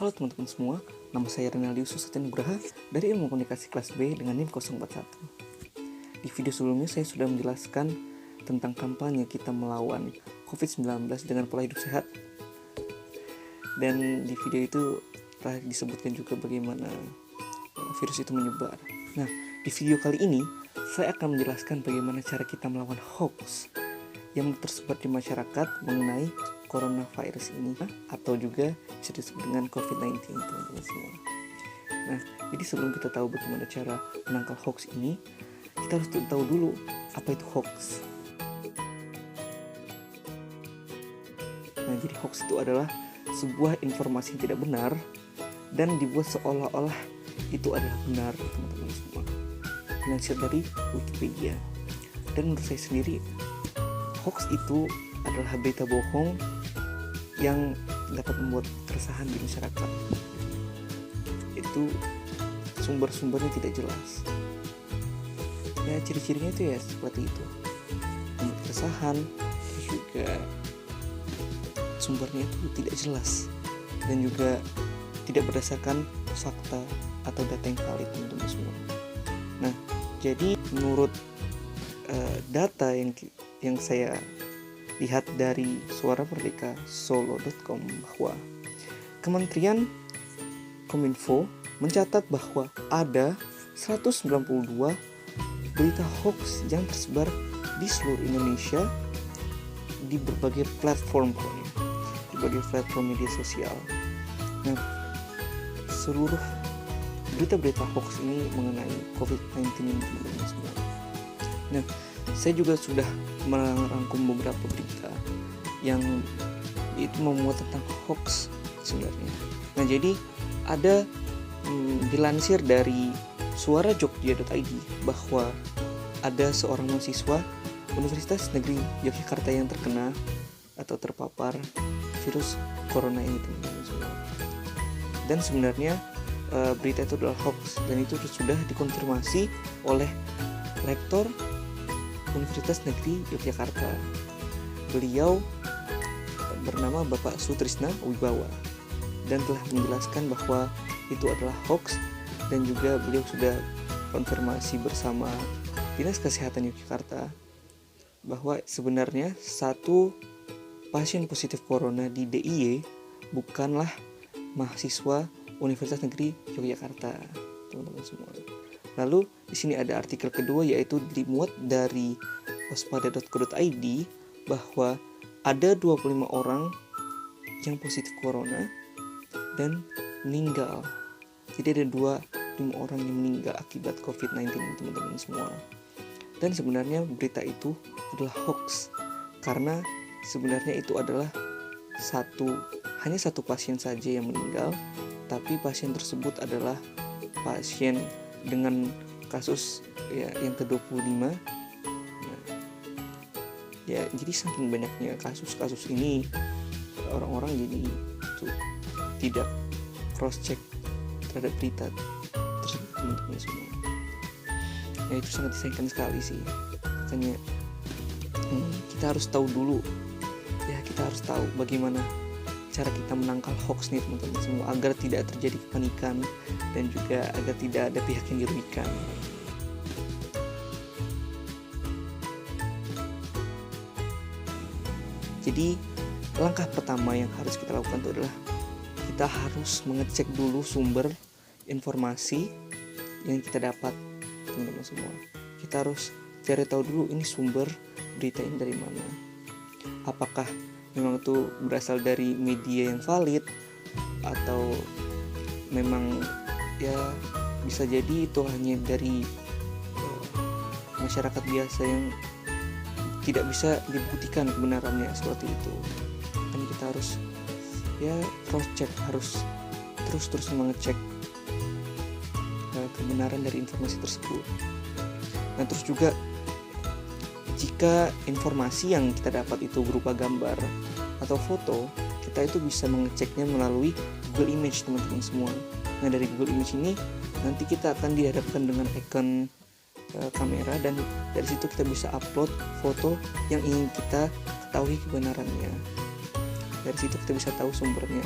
Halo teman-teman semua, nama saya Renaldius Susatin Nugraha dari Ilmu Komunikasi kelas B dengan NIM 041. Di video sebelumnya saya sudah menjelaskan tentang kampanye kita melawan COVID-19 dengan pola hidup sehat. Dan di video itu telah disebutkan juga bagaimana virus itu menyebar. Nah, di video kali ini saya akan menjelaskan bagaimana cara kita melawan hoax yang tersebar di masyarakat mengenai coronavirus ini, atau juga bisa disebut dengan COVID-19, teman-teman semua. Nah, jadi sebelum kita tahu bagaimana cara menangkal hoax ini, kita harus tahu dulu apa itu hoax. Nah, jadi hoax itu adalah sebuah informasi yang tidak benar dan dibuat seolah-olah itu adalah benar, teman-teman semua. Dilansir dari Wikipedia. Dan menurut saya sendiri, hoax itu adalah berita bohong yang dapat membuat keresahan di masyarakat. Itu sumber-sumbernya tidak jelas. Ya, ciri-cirinya itu ya seperti itu. Membuat keresahan, terus juga sumbernya itu tidak jelas dan juga tidak berdasarkan fakta atau data yang valid, teman-teman semua. Nah, jadi menurut data yang saya lihat dari suaramerdeka.solo.com bahwa Kementerian Kominfo mencatat bahwa ada 192 berita hoax yang tersebar di seluruh Indonesia di berbagai platform, di berbagai platform media sosial. Nah, seluruh berita-berita hoax ini mengenai COVID-19 ini semua. Nah, saya juga sudah merangkum beberapa berita yang itu memuat tentang hoax sebenarnya. Nah, jadi ada dilansir dari suarajogja.id bahwa ada seorang mahasiswa Universitas Negeri Yogyakarta yang terkena atau terpapar virus corona ini, teman-teman semua. Dan sebenarnya berita itu adalah hoax dan itu sudah dikonfirmasi oleh rektor Universitas Negeri Yogyakarta. Beliau bernama Bapak Sutrisna Wibawa dan telah menjelaskan bahwa itu adalah hoax, dan juga beliau sudah konfirmasi bersama Dinas Kesehatan Yogyakarta bahwa sebenarnya satu pasien positif corona di DIY bukanlah mahasiswa Universitas Negeri Yogyakarta, teman-teman semua. Lalu di sini ada artikel kedua, yaitu dimuat dari waspada.co.id bahwa ada 25 orang yang positif corona dan meninggal. Jadi ada 25 orang yang meninggal akibat COVID-19, teman-teman semua. Dan sebenarnya berita itu adalah hoax karena sebenarnya itu adalah hanya satu pasien saja yang meninggal, tapi pasien tersebut adalah pasien dengan kasus yang ke-25. Ya, jadi saking banyaknya kasus-kasus ini, orang-orang jadi tidak cross check terhadap berita tersebut, teman-teman semua. Ya, itu sangat disayangkan sekali sih. Makanya kita harus tahu dulu, ya, kita harus tahu bagaimana cara kita menangkal hoax nih, teman-teman semua, agar tidak terjadi kepanikan dan juga agar tidak ada pihak yang dirugikan. Jadi langkah pertama yang harus kita lakukan itu adalah kita harus mengecek dulu sumber informasi yang kita dapat, teman-teman semua. Kita harus cari tahu dulu ini sumber berita ini dari mana. Apakah memang itu berasal dari media yang valid, atau memang ya bisa jadi itu hanya dari masyarakat biasa yang tidak bisa dibuktikan kebenarannya seperti itu. Kan kita harus ya cross check, harus terus mengecek kebenaran dari informasi tersebut. Nah, terus juga jika informasi yang kita dapat itu berupa gambar atau foto, kita itu bisa mengeceknya melalui Google Image, teman-teman semua. Nah, dari Google Image ini nanti kita akan dihadapkan dengan icon kamera, dan dari situ kita bisa upload foto yang ingin kita ketahui kebenarannya. Dari situ kita bisa tahu sumbernya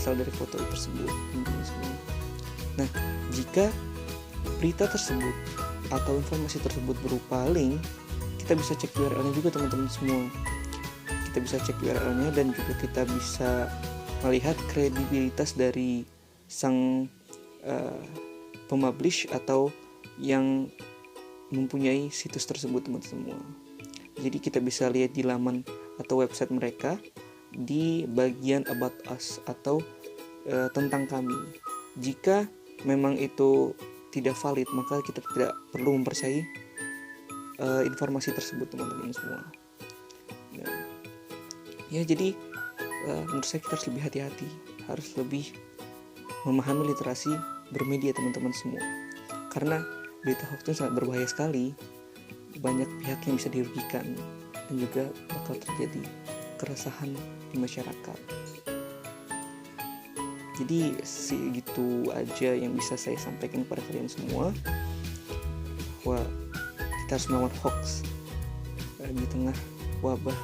berasal dari foto tersebut, teman-teman semua. Nah, jika berita tersebut atau informasi tersebut berupa link, kita bisa cek URL-nya juga teman-teman semua. Kita bisa cek URL-nya dan juga kita bisa melihat kredibilitas dari sang pempublish atau yang mempunyai situs tersebut, teman-teman semua. Jadi kita bisa lihat di laman atau website mereka di bagian About Us atau tentang kami. Jika memang itu tidak valid, maka kita tidak perlu mempercayai informasi tersebut, teman-teman semua. Ya, jadi menurut saya kita harus lebih hati-hati, harus lebih memahami literasi bermedia, teman-teman semua. Karena berita hoax itu sangat berbahaya sekali, banyak pihak yang bisa dirugikan dan juga bakal terjadi keresahan di masyarakat. Jadi segitu aja yang bisa saya sampaikan kepada kalian semua, bahwa kita harus melawan hoax di tengah wabah,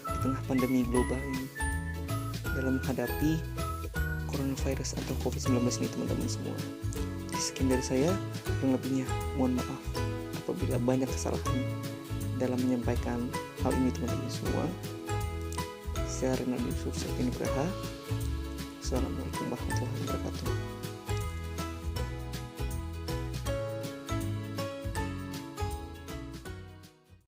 di tengah pandemi global ini, dalam menghadapi coronavirus atau COVID-19 ini, teman-teman semua. Jadi sekian dari saya, kurang lebihnya mohon maaf apabila banyak kesalahan dalam menyampaikan hal ini, teman-teman semua. Saya Renaldi Yusuf Septinugraha. Assalamualaikum warahmatullahi wabarakatuh.